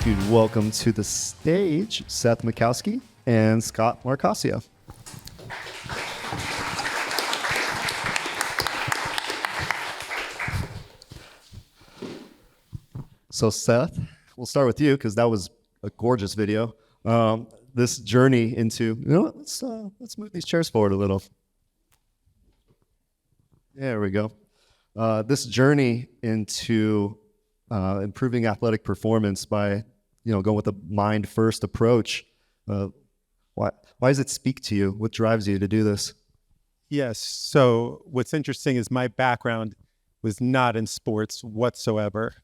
you'd welcome to the stage Seth Makowsky and Scott Marcaccio. So Seth, we'll start with you because that was a gorgeous video. This journey into, let's move these chairs forward a little. There we go. This journey into improving athletic performance by, going with a mind-first approach. Why does it speak to you? What drives you to do this? Yes. So what's interesting is my background was not in sports whatsoever.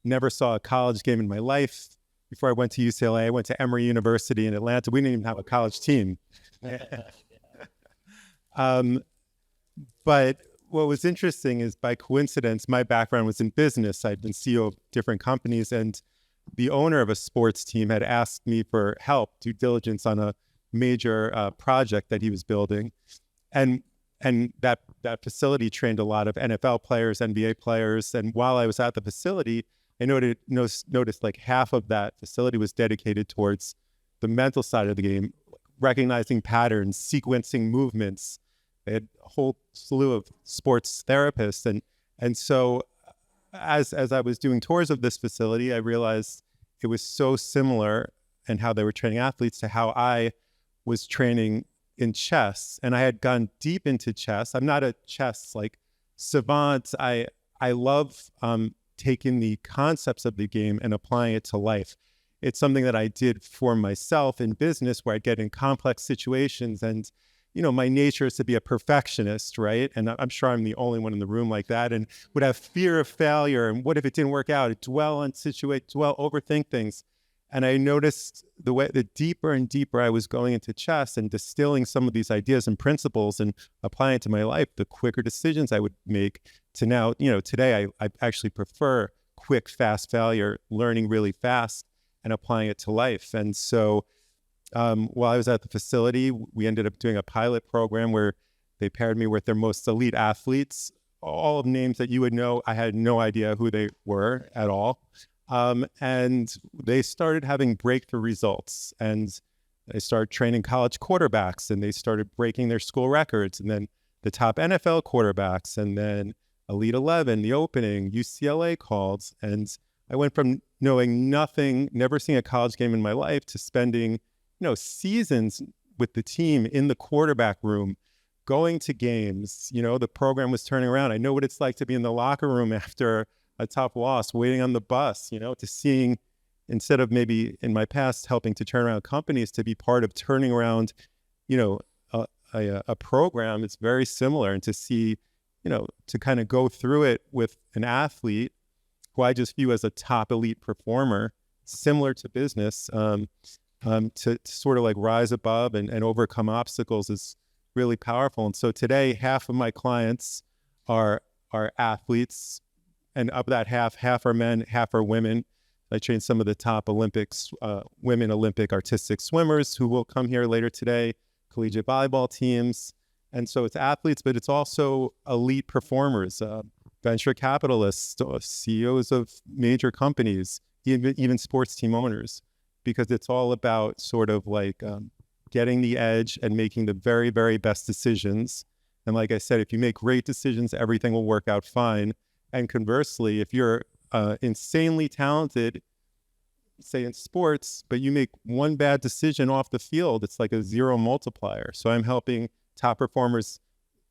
Never saw a college game in my life. Before I went to UCLA, I went to Emory University in Atlanta. We didn't even have a college team. But what was interesting is, by coincidence, my background was in business. I'd been CEO of different companies, and the owner of a sports team had asked me for help, due diligence on a major project that he was building. And that facility trained a lot of NFL players, NBA players. And while I was at the facility, I noticed like half of that facility was dedicated towards the mental side of the game, recognizing patterns, sequencing movements. They had a whole slew of sports therapists. And so as I was doing tours of this facility, I realized it was so similar in how they were training athletes to how I was training in chess. And I had gone deep into chess. I'm not a chess savant. I love taking the concepts of the game and applying it to life. It's something that I did for myself in business, where I get in complex situations, and my nature is to be a perfectionist, right? And I'm sure I'm the only one in the room like that, and would have fear of failure. And what if it didn't work out? Overthink things. And I noticed the deeper and deeper I was going into chess and distilling some of these ideas and principles and applying it to my life, the quicker decisions I would make. To now, today I actually prefer quick, fast failure, learning really fast and applying it to life. And so while I was at the facility, we ended up doing a pilot program where they paired me with their most elite athletes, all of names that you would know. I had no idea who they were at all. And they started having breakthrough results, and they started training college quarterbacks, and they started breaking their school records, and then the top NFL quarterbacks, and then Elite 11, the opening, UCLA called. And I went from knowing nothing, never seeing a college game in my life, to spending, seasons with the team in the quarterback room, going to games. The program was turning around. I know what it's like to be in the locker room after a tough loss, waiting on the bus, to seeing, instead of maybe in my past helping to turn around companies, to be part of turning around, a program. It's very similar. And to see, to kind of go through it with an athlete who I just view as a top elite performer, similar to business, to sort of like rise above and overcome obstacles is really powerful. And so today, half of my clients are athletes. And of that half are men, half are women. I train some of the top women Olympic artistic swimmers who will come here later today, collegiate volleyball teams. And so it's athletes, but it's also elite performers, venture capitalists, CEOs of major companies, even sports team owners, because it's all about sort of like getting the edge and making the very, very best decisions. And like I said, if you make great decisions, everything will work out fine. And conversely, if you're insanely talented, say in sports, but you make one bad decision off the field, it's like a zero multiplier. So I'm helping top performers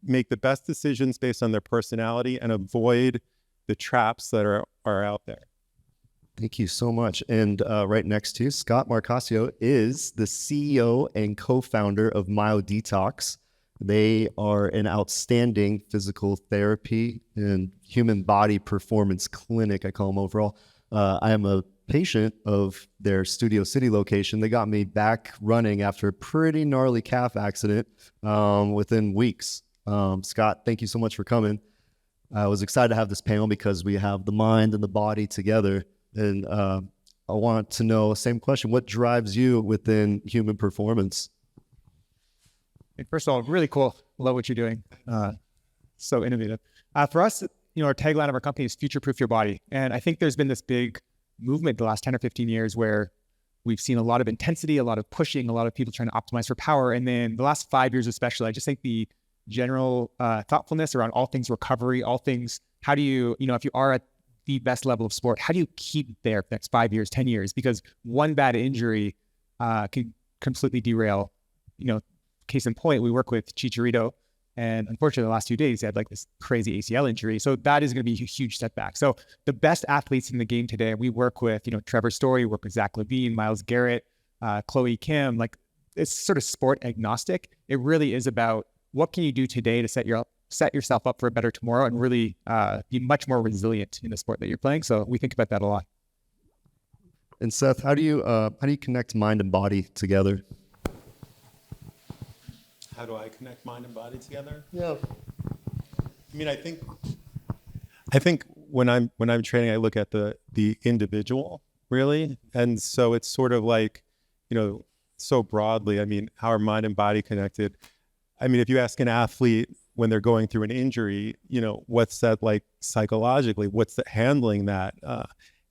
make the best decisions based on their personality and avoid the traps that are out there. Thank you so much. And right next to you, Scott Marcaccio is the CEO and co-founder of Myodetox. They are an outstanding physical therapy and human body performance clinic, I call them overall. I am a patient of their Studio City location. They got me back running after a pretty gnarly calf accident within weeks. Scott, thank you so much for coming. I was excited to have this panel because we have the mind and the body together. And I want to know, same question, what drives you within human performance? First of all, really cool. Love what you're doing. So innovative. For us, our tagline of our company is future-proof your body. And I think there's been this big movement the last 10 or 15 years where we've seen a lot of intensity, a lot of pushing, a lot of people trying to optimize for power. And then the last 5 years especially, I just think the general thoughtfulness around all things recovery, all things, how do you, if you are at the best level of sport, how do you keep there for the next 5 years, 10 years? Because one bad injury can completely derail, case in point, we work with Chicharito, and unfortunately the last 2 days he had like this crazy ACL injury. So that is going to be a huge setback. So the best athletes in the game today, we work with, Trevor Story, we work with Zach Levine, Miles Garrett, Chloe Kim, like it's sort of sport agnostic. It really is about what can you do today to set yourself up for a better tomorrow and really be much more resilient in the sport that you're playing. So we think about that a lot. And Seth, how do you connect mind and body together? How do I connect mind and body together? Yeah. I mean, I think when I'm training, I look at the individual really, and so it's sort of like, so broadly. I mean, how are mind and body connected? I mean, if you ask an athlete when they're going through an injury, what's that like psychologically? What's the handling that?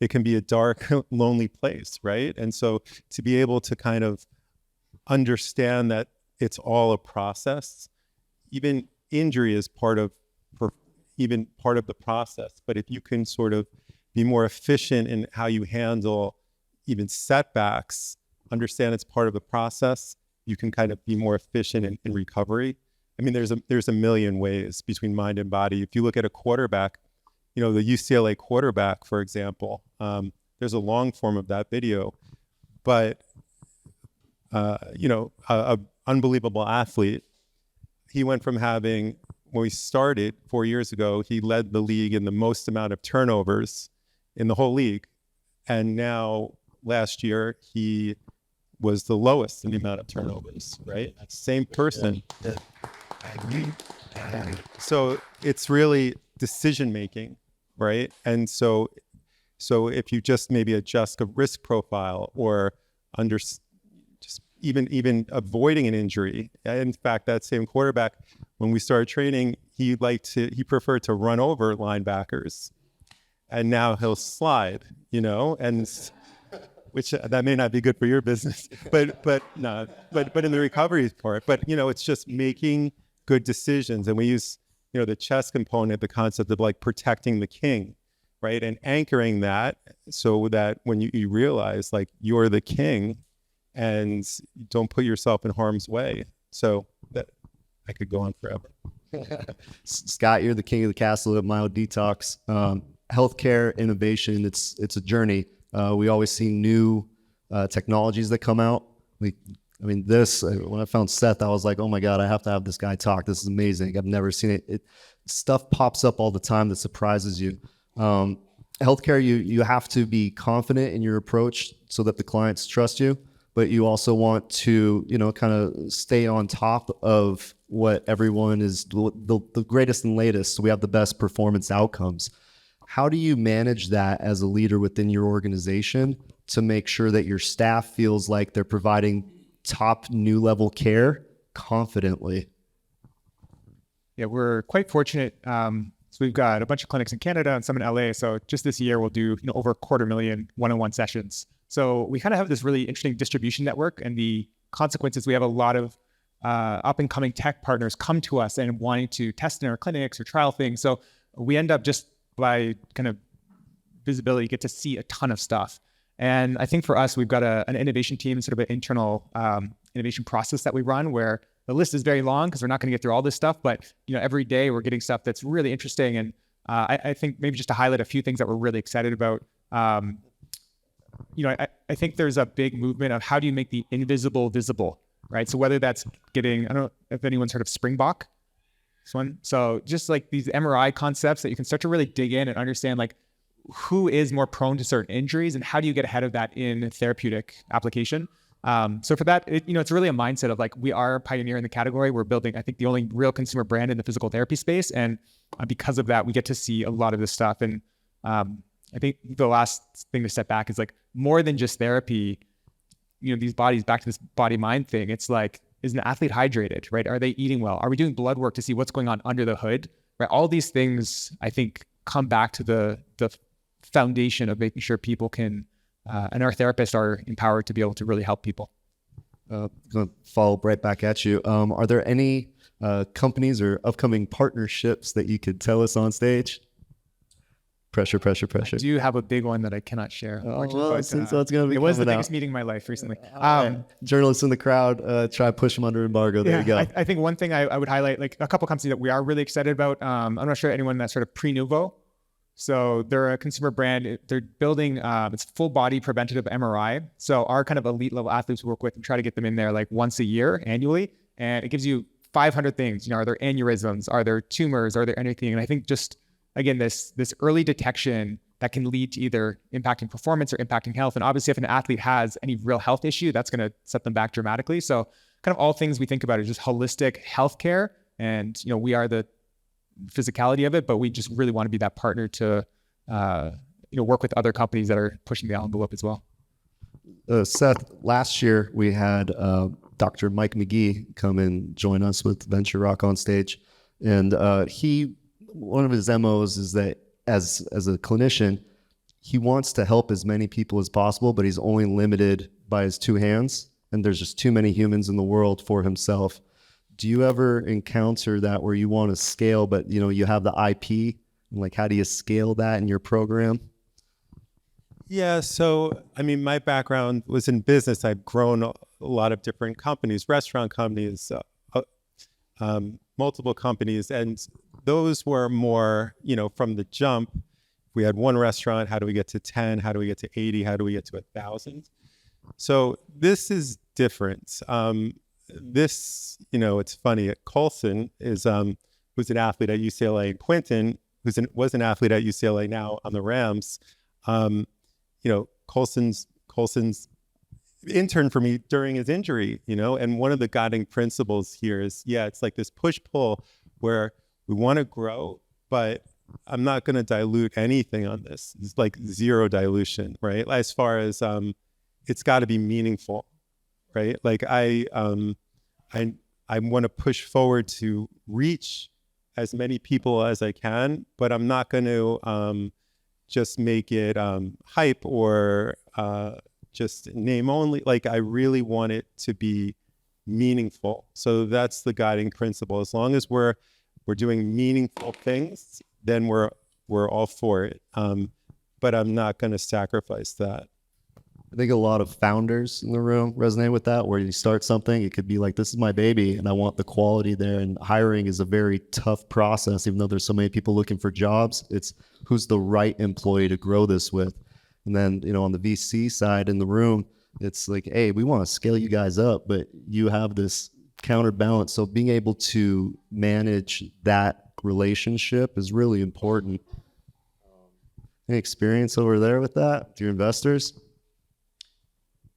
It can be a dark, lonely place, right? And so to be able to kind of understand that it's all a process, even injury is part of the process. But if you can sort of be more efficient in how you handle even setbacks, understand it's part of the process, you can kind of be more efficient in recovery. I mean, there's a million ways between mind and body. If you look at a quarterback, the UCLA quarterback, for example, there's a long form of that video, but a unbelievable athlete. He went from having, when we started 4 years ago, he led the league in the most amount of turnovers in the whole league. And now last year, he was the lowest in the amount of turnovers, right? Same person. Yeah. So it's really decision making, right? And so if you just maybe adjust a risk profile or just even avoiding an injury. In fact, that same quarterback, when we started training, he preferred to run over linebackers, and now he'll slide, and which that may not be good for your business, but in the recovery part, but it's just making good decisions. And we use, the chess component, the concept of like protecting the king, right? And anchoring that so that when you realize like you're the king and don't put yourself in harm's way. So that I could go on forever. Scott, you're the king of the castle at Myodetox. Healthcare innovation, it's a journey. We always see new technologies that come out. When I found Seth, I was like, oh my God, I have to have this guy talk. This is amazing. I've never seen it. Stuff pops up all the time that surprises you. Healthcare, you have to be confident in your approach so that the clients trust you, but you also want to, kind of stay on top of what everyone is, the greatest and latest, so we have the best performance outcomes. How do you manage that as a leader within your organization to make sure that your staff feels like they're providing top new level care confidently? Yeah, we're quite fortunate. So we've got a bunch of clinics in Canada and some in LA. So just this year we'll do over 250,000 one-on-one sessions. So we kind of have this really interesting distribution network, and the consequences, we have a lot of up and coming tech partners come to us and wanting to test in our clinics or trial things. So we end up just by kind of visibility, get to see a ton of stuff. And I think for us, we've got an innovation team, sort of an internal innovation process that we run where the list is very long because we're not going to get through all this stuff, but every day we're getting stuff that's really interesting. And I think maybe just to highlight a few things that we're really excited about. I think there's a big movement of how do you make the invisible visible, right? So whether that's getting, I don't know if anyone's heard of Springbok, this one. So just like these MRI concepts that you can start to really dig in and understand like who is more prone to certain injuries and how do you get ahead of that in therapeutic application. So for that, it's really a mindset of like, we are a pioneer in the category. We're building, I think, the only real consumer brand in the physical therapy space. And because of that, we get to see a lot of this stuff. And I think the last thing to step back is like more than just therapy, these bodies, back to this body mind thing. It's like, is an athlete hydrated, right? Are they eating well? Are we doing blood work to see what's going on under the hood, right? All these things, I think, come back to the foundation of making sure people can, and our therapists are empowered to be able to really help people. Going to follow right back at you. Are there any companies or upcoming partnerships that you could tell us on stage? Pressure. I do have a big one that I cannot share. Well, since that's going to be it was the coming biggest out. meeting of my life recently. Journalists in the crowd, try to push them under embargo. There you go. I think one thing I would highlight, like a couple companies that we are really excited about. I'm not sure anyone that's sort of pre-Nuvo. So they're a consumer brand. They're building it's full body preventative MRI. So our kind of elite level athletes we work with and try to get them in there like once a year annually. And it gives you 500 things. Are there aneurysms? Are there tumors? Are there anything? And I think just, again, this early detection that can lead to either impacting performance or impacting health. And obviously if an athlete has any real health issue, that's going to set them back dramatically. So kind of all things we think about is just holistic healthcare. And, we are the physicality of it, but we just really want to be that partner to, work with other companies that are pushing the envelope as well. Seth, last year we had Dr. Mike McGee come and join us with Venture Rock on stage. And one of his MOs is that as a clinician, he wants to help as many people as possible, but he's only limited by his two hands. And there's just too many humans in the world for himself. Do you ever encounter that where you want to scale, but you have the IP? Like, how do you scale that in your program? Yeah. So, my background was in business. I've grown a lot of different companies, restaurant companies, multiple companies. And those were more, from the jump. We had one restaurant. How do we get to 10? How do we get to 80? How do we get to 1,000? So this is different. This, it's funny. Coulson who's an athlete at UCLA, and Quentin, was an athlete at UCLA now on the Rams. Coulson's intern for me during his injury, and one of the guiding principles here is, it's like this push-pull where we want to grow, but I'm not going to dilute anything on this. It's like zero dilution, right? As far as it's got to be meaningful, right? Like I want to push forward to reach as many people as I can, but I'm not going to just make it hype or just name only. Like, I really want it to be meaningful. So that's the guiding principle. As long as we're doing meaningful things, then we're all for it. But I'm not going to sacrifice that. I think a lot of founders in the room resonate with that, where you start something, it could be like, this is my baby and I want the quality there. And hiring is a very tough process, even though there's so many people looking for jobs. It's who's the right employee to grow this with. And then, on the VC side in the room, it's like, hey, we want to scale you guys up, but you have this counterbalance. So being able to manage that relationship is really important. Any experience over there with that, with your investors?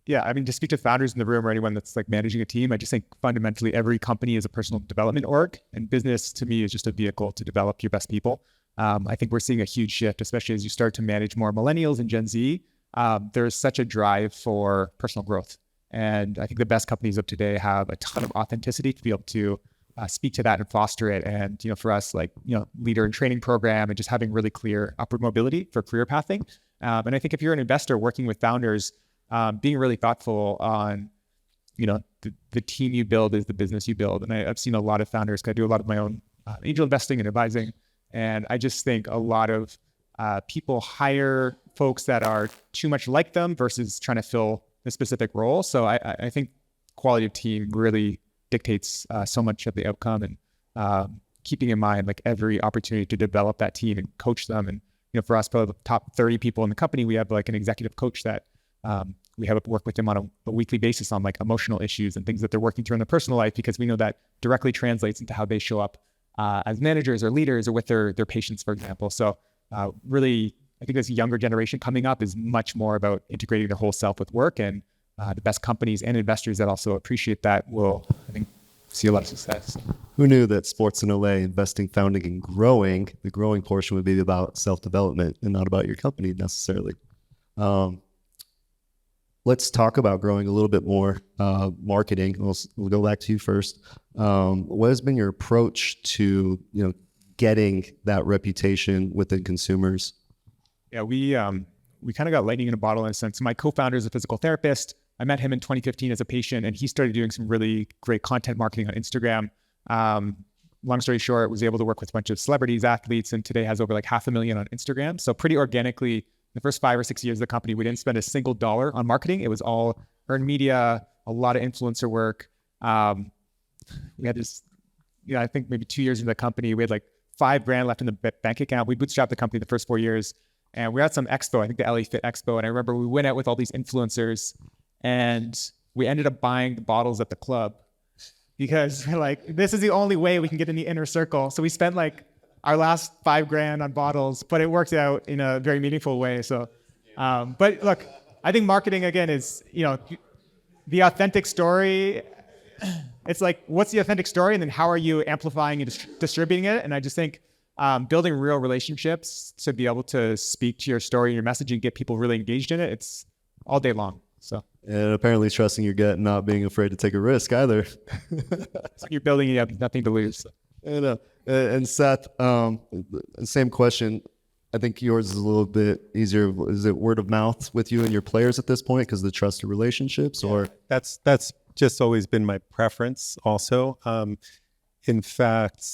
Yeah, to speak to founders in the room or anyone that's like managing a team, I just think fundamentally every company is a personal development org, and business to me is just a vehicle to develop your best people. I think we're seeing a huge shift, especially as you start to manage more millennials and Gen Z. There's such a drive for personal growth. And I think the best companies of today have a ton of authenticity to be able to speak to that and foster it. And, for us, leader and training program and just having really clear upward mobility for career pathing. And I think if you're an investor working with founders, being really thoughtful on, the team you build is the business you build. And I've seen a lot of founders, I do a lot of my own angel investing and advising. And I just think a lot of people hire folks that are too much like them versus trying to fill a specific role. So I think quality of team really dictates so much of the outcome, and keeping in mind like every opportunity to develop that team and coach them. And, for us, probably the top 30 people in the company, we have like an executive coach that we have work with them on a weekly basis on like emotional issues and things that they're working through in their personal life, because we know that directly translates into how they show up as managers or leaders or with their patients, for example. So really, I think this younger generation coming up is much more about integrating their whole self with work, and the best companies and investors that also appreciate that will, I think, see a lot of success. Who knew that sports in LA, investing, founding, and growing, the growing portion would be about self-development and not about your company necessarily. Let's talk about growing a little bit more, marketing. We'll go back to you first. What has been your approach to, getting that reputation within consumers? Yeah, we kind of got lightning in a bottle in a sense. My co-founder is a physical therapist. I met him in 2015 as a patient, and he started doing some really great content marketing on Instagram. Long story short, was able to work with a bunch of celebrities, athletes, and today has over like 500,000 on Instagram. So pretty organically, the first 5 or 6 years of the company, we didn't spend a single dollar on marketing. It was all earned media, a lot of influencer work. We had this, I think maybe 2 years into the company, we had like $5,000 left in the bank account. We bootstrapped the company the first 4 years, and we were at some expo, I think the LA Fit Expo. And I remember we went out with all these influencers, and we ended up buying the bottles at the club because we're like, this is the only way we can get in the inner circle. So we spent like our last $5,000 on bottles, but it worked out in a very meaningful way. So, but look, I think marketing again is, the authentic story. It's like, what's the authentic story? And then how are you amplifying and distributing it? And I just think building real relationships to be able to speak to your story and your message and get people really engaged in it, it's all day long. So, and apparently trusting your gut and not being afraid to take a risk either. So you're building, you have nothing to lose. And Seth, same question. I think yours is a little bit easier. Is it word of mouth with you and your players at this point because of the trusted relationships, or that's just always been my preference also. In fact,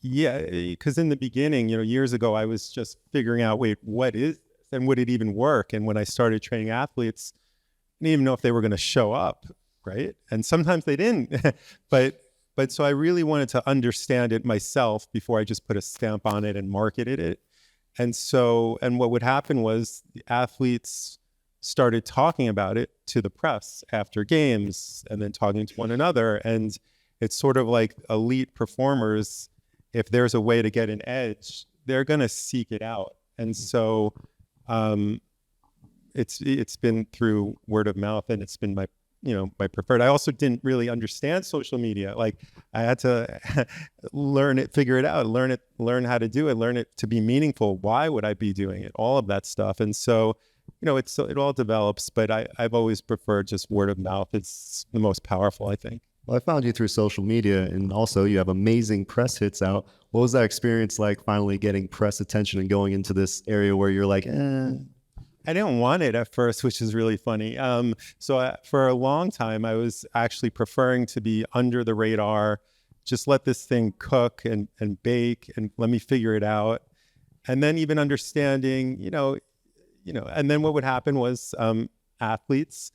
yeah, because in the beginning, years ago, I was just figuring out, wait, what is this? And would it even work? And when I started training athletes, I didn't even know if they were going to show up, right? And sometimes they didn't. but so I really wanted to understand it myself before I just put a stamp on it and marketed it. And what would happen was the athletes started talking about it to the press after games and then talking to one another. And it's sort of like elite performers, if there's a way to get an edge, they're going to seek it out. And so it's been through word of mouth, and it's been my preferred. I also didn't really understand social media. Like I had to learn it, figure it out, learn how to do it, learn it to be meaningful. Why would I be doing it? All of that stuff. And so, it all develops, but I've always preferred just word of mouth. It's the most powerful, I think. Well, I found you through social media, and also you have amazing press hits out. What was that experience like, finally getting press attention and going into this area where you're like, I didn't want it at first, which is really funny. For a long time, I was actually preferring to be under the radar, just let this thing cook and bake and let me figure it out. And then even understanding, and then what would happen was athletes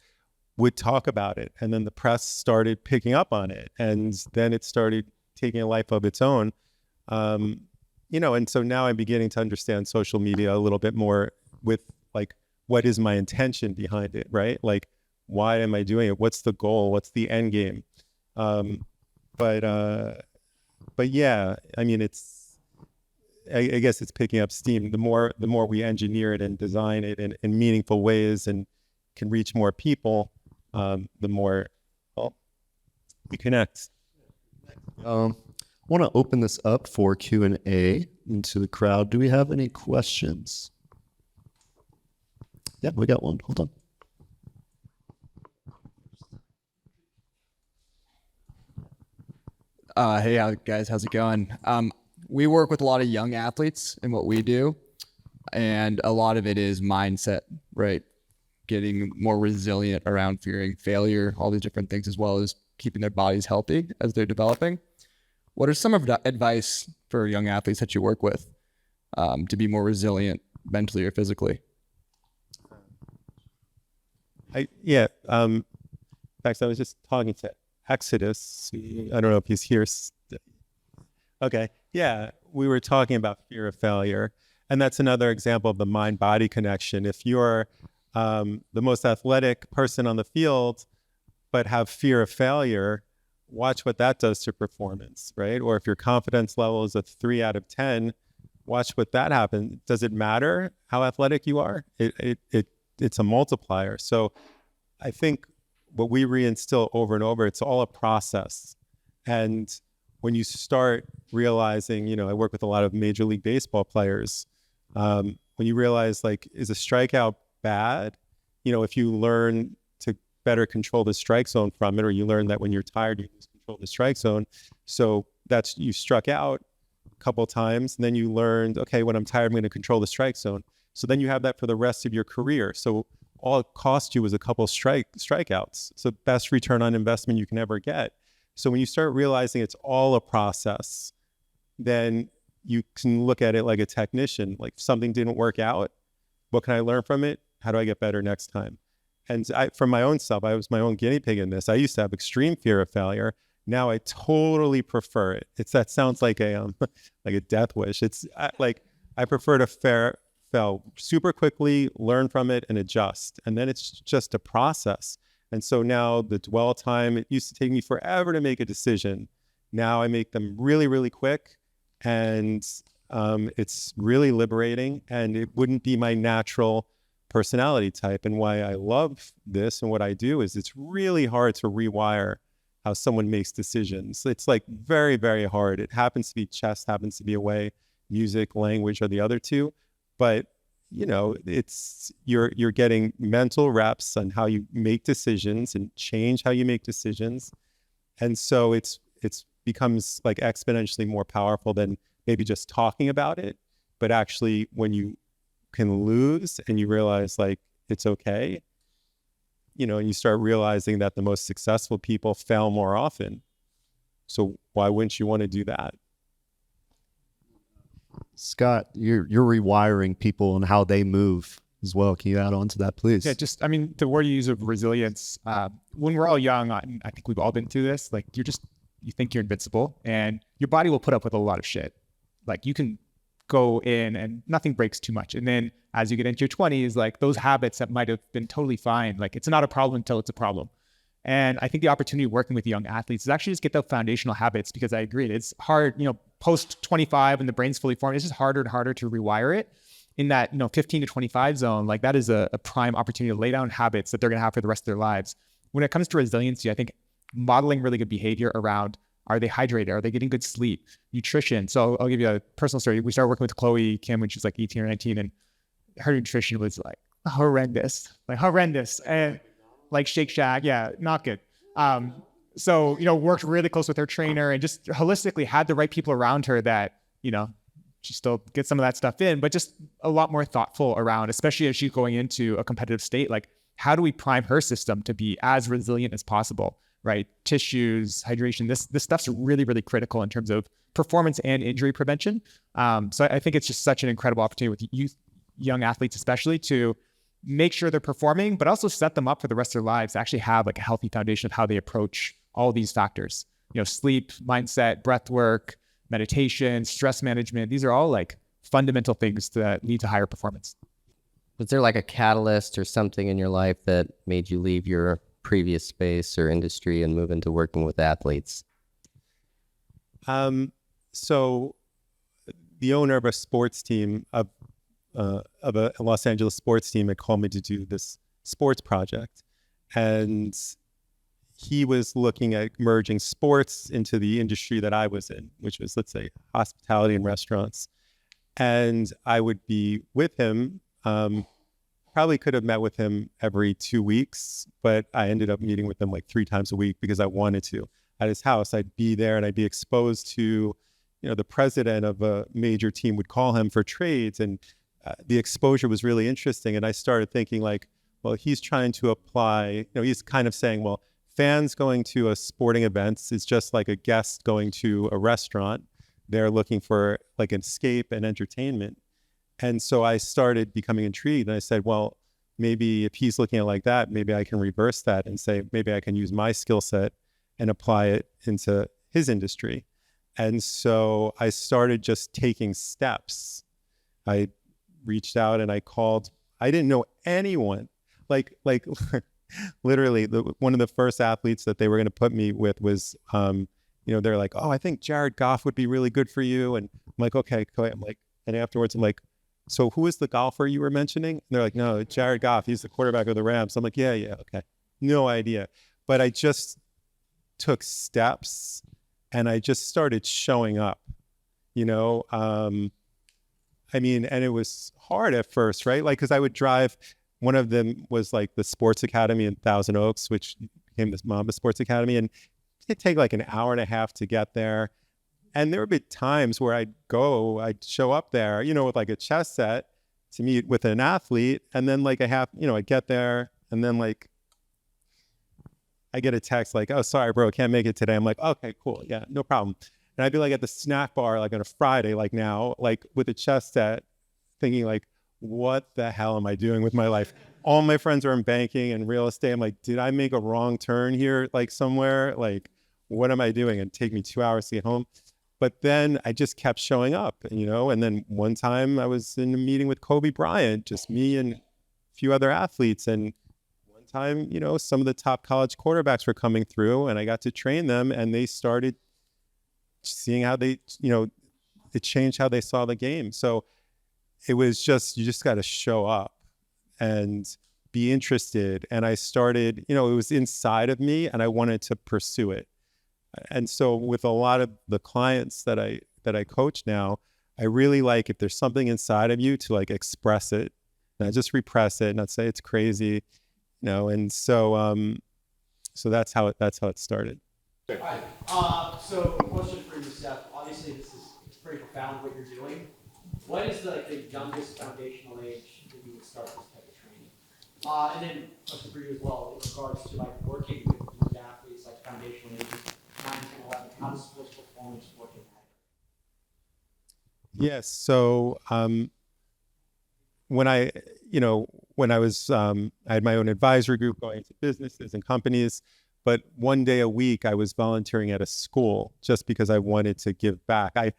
would talk about it, and then the press started picking up on it, and then it started taking a life of its own. And so now I'm beginning to understand social media a little bit more with like, what is my intention behind it, right? Like, why am I doing it? What's the goal? What's the end game? But yeah, I mean, I guess it's picking up steam. The more we engineer it and design it in meaningful ways and can reach more people, the more we connect. I want to open this up for Q&A into the crowd. Do we have any questions? Yeah, we got one. Hold on. Hey guys, how's it going? We work with a lot of young athletes in what we do, and a lot of it is mindset, right? Getting more resilient around fearing failure, all these different things, as well as keeping their bodies healthy as they're developing. What are some of the advice for young athletes that you work with to be more resilient mentally or physically? In fact, I was just talking to Exodus. I don't know if he's here. Okay. Yeah. We were talking about fear of failure. And that's another example of the mind-body connection. If you're the most athletic person on the field, but have fear of failure, watch what that does to performance, right? Or if your confidence level is a 3 out of 10, watch what that happens. Does it matter how athletic you are? It's a multiplier. So I think what we reinstill over and over, it's all a process. And when you start realizing, I work with a lot of Major League Baseball players. When you realize, like, is a strikeout bad? If you learn to better control the strike zone from it, or you learn that when you're tired, you lose control of the strike zone. So you struck out a couple of times, and then you learned, okay, when I'm tired, I'm going to control the strike zone. So then you have that for the rest of your career. So all it cost you was a couple strikeouts. So best return on investment you can ever get. So when you start realizing it's all a process, then you can look at it like a technician. Like if something didn't work out, what can I learn from it? How do I get better next time? And from my own self, I was my own guinea pig in this. I used to have extreme fear of failure. Now I totally prefer it. That sounds like a like a death wish. I prefer to fail super quickly, learn from it, and adjust. And then it's just a process. And so now the dwell time, it used to take me forever to make a decision. Now I make them really, really quick, and it's really liberating. And it wouldn't be my natural personality type. And why I love this and what I do is it's really hard to rewire how someone makes decisions. It's like very, very hard. It happens to be chess, happens to be a way, music, language are the other two. But it's you're getting mental reps on how you make decisions and change how you make decisions. And so it's becomes like exponentially more powerful than maybe just talking about it. But actually when you can lose and you realize like it's okay, and you start realizing that the most successful people fail more often. So why wouldn't you want to do that? Scott, you're rewiring people and how they move as well. Can you add on to that, please? Yeah, the word you use of resilience, when we're all young, I think we've all been through this. Like you think you're invincible and your body will put up with a lot of shit. Like you can go in and nothing breaks too much. And then as you get into your 20s, like those habits that might have been totally fine, like it's not a problem until it's a problem. And I think the opportunity of working with young athletes is actually just get the foundational habits, because I agree, it's hard, post 25 and the brain's fully formed, it's just harder and harder to rewire it in that, 15 to 25 zone. Like that is a prime opportunity to lay down habits that they're going to have for the rest of their lives. When it comes to resiliency, I think modeling really good behavior around, are they hydrated? Are they getting good sleep? Nutrition. So I'll give you a personal story. We started working with Chloe Kim when she was like 18 or 19, and her nutrition was like horrendous. And like Shake Shack, yeah, not good. So, worked really close with her trainer and just holistically had the right people around her that, she still gets some of that stuff in, but just a lot more thoughtful around, especially as she's going into a competitive state. Like, how do we prime her system to be as resilient as possible, right? Tissues, hydration, this stuff's really, really critical in terms of performance and injury prevention. So I think it's just such an incredible opportunity with young athletes, especially to make sure they're performing, but also set them up for the rest of their lives to actually have like a healthy foundation of how they approach all these factors, sleep, mindset, breath work, meditation, stress management. These are all like fundamental things that lead to higher performance. Was there like a catalyst or something in your life that made you leave your previous space or industry and move into working with athletes? So the owner of a sports team, of a Los Angeles sports team, had called me to do this sports project. And he was looking at merging sports into the industry that I was in, which was, let's say, hospitality and restaurants. And I would be with him. Probably could have met with him every 2 weeks, but I ended up meeting with him like 3 times a week because I wanted to. At his house, I'd be there and I'd be exposed to, the president of a major team would call him for trades, and the exposure was really interesting. And I started thinking like, well, he's trying to apply, he's kind of saying, well, fans going to a sporting events is just like a guest going to a restaurant. They're looking for like an escape and entertainment. And so I started becoming intrigued, and I said, well, maybe if he's looking at it like that, maybe I can reverse that and say, maybe I can use my skill set and apply it into his industry. And so I started just taking steps. I reached out and I called. I didn't know anyone. Like literally, one of the first athletes that they were going to put me with was, they're like, oh, I think Jared Goff would be really good for you. And I'm like, okay. I'm like, and afterwards, I'm like, so who is the golfer you were mentioning? And they're like, no, Jared Goff. He's the quarterback of the Rams. I'm like, yeah, okay. No idea. But I just took steps and I just started showing up, and it was hard at first, right? Like, cause I would drive, one of them was like the Sports Academy in Thousand Oaks, which became this Mamba Sports Academy. And it'd take like an hour and a half to get there. And there would be times where I'd show up there, with like a chess set, to meet with an athlete, and then like I get there, and then like I get a text like, "Oh, sorry, bro, can't make it today." I'm like, "Okay, cool, yeah, no problem." And I'd be like at the snack bar, like on a Friday, like now, like with a chest set, thinking like, "What the hell am I doing with my life?" All my friends are in banking and real estate. I'm like, "Did I make a wrong turn here, like somewhere? Like, what am I doing?" And take me 2 hours to get home. But then I just kept showing up, and then one time I was in a meeting with Kobe Bryant, just me and a few other athletes. And one time, some of the top college quarterbacks were coming through, and I got to train them, and they started seeing how they, it changed how they saw the game. So it was just, you just got to show up and be interested. And I started, it was inside of me, and I wanted to pursue it. And so with a lot of the clients that I coach now, I really like, if there's something inside of you, to like express it, not just repress it, not say it's crazy, and so that's how it started. All right. So question for you, Seth. Obviously it's pretty profound what you're doing. What is the youngest foundational age that you would start this type of training? And then question for you as well, in regards to like working with athletes, like foundational ages, 9, 10, 11, how does sports performance work in that? Yes. So when I was, I had my own advisory group going to businesses and companies, but one day a week I was volunteering at a school just because I wanted to give back. I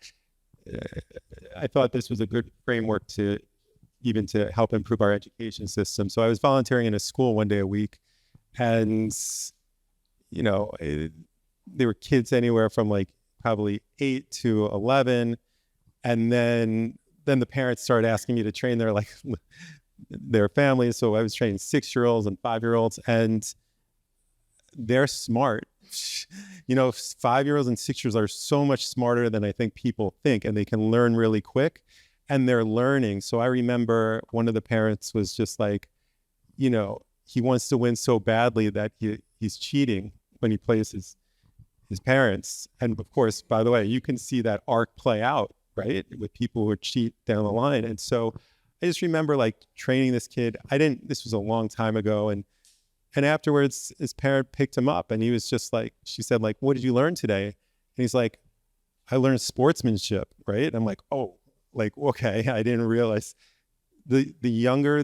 thought this was a good framework to help improve our education system. So I was volunteering in a school one day a week, and there were kids anywhere from like probably 8 to 11, and then the parents started asking me to train their families. So I was training 6-year-olds and 5-year-olds, and they're smart. 5-year-olds and 6-year-olds are so much smarter than I think people think, and they can learn really quick, and they're learning. So I remember one of the parents was just like, he wants to win so badly that he's cheating when he plays his parents. And of course, by the way, you can see that arc play out, right, with people who cheat down the line. And so I just remember like training this kid. This was a long time ago. And afterwards, his parent picked him up, and he was just like, she said, like, "What did you learn today?" And he's like, "I learned sportsmanship," right? And I'm like, "Oh, like, okay." I didn't realize the younger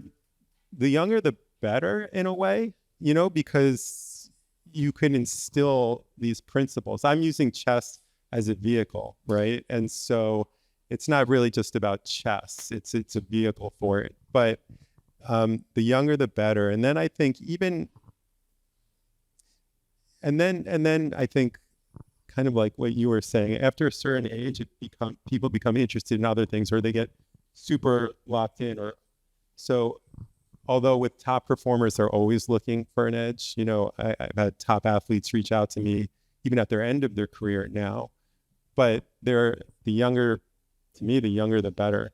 the better in a way, because you can instill these principles. I'm using chess as a vehicle, right? And so it's not really just about chess. It's a vehicle for it. But the younger the better. And then I think and then I think, kind of like what you were saying, after a certain age, people become interested in other things, or they get super locked in. Or so, although with top performers, they're always looking for an edge. I've had top athletes reach out to me even at their end of their career now, but the younger the better.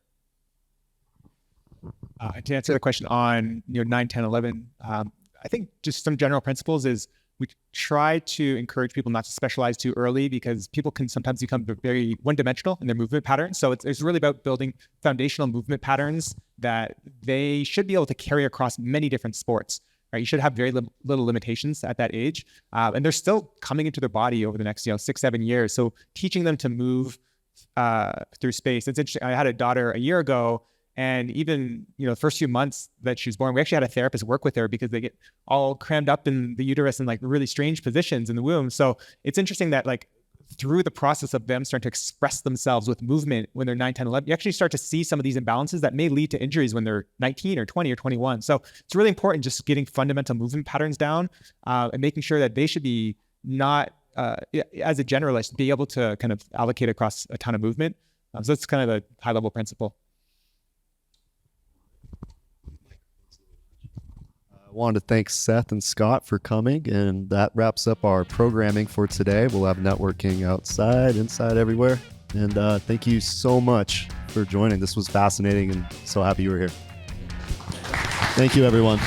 To answer the question on 9, 10, 11, I think just some general principles is we try to encourage people not to specialize too early, because people can sometimes become very one-dimensional in their movement patterns. So it's really about building foundational movement patterns that they should be able to carry across many different sports. Right? You should have very little limitations at that age, and they're still coming into their body over the next 6, 7 years. So teaching them to move through space. It's interesting. I had a daughter a year ago, and even the first few months that she was born, we actually had a therapist work with her because they get all crammed up in the uterus in like really strange positions in the womb. So it's interesting that like through the process of them starting to express themselves with movement when they're 9, 10, 11, you actually start to see some of these imbalances that may lead to injuries when they're 19 or 20 or 21. So it's really important just getting fundamental movement patterns down and making sure that they should be not, as a generalist, be able to kind of allocate across a ton of movement. So that's kind of the high level principle. I wanted to thank Seth and Scott for coming, and that wraps up our programming for today. We'll have networking outside, inside, everywhere. And thank you so much for joining. This was fascinating, and so happy you were here. Thank you, everyone.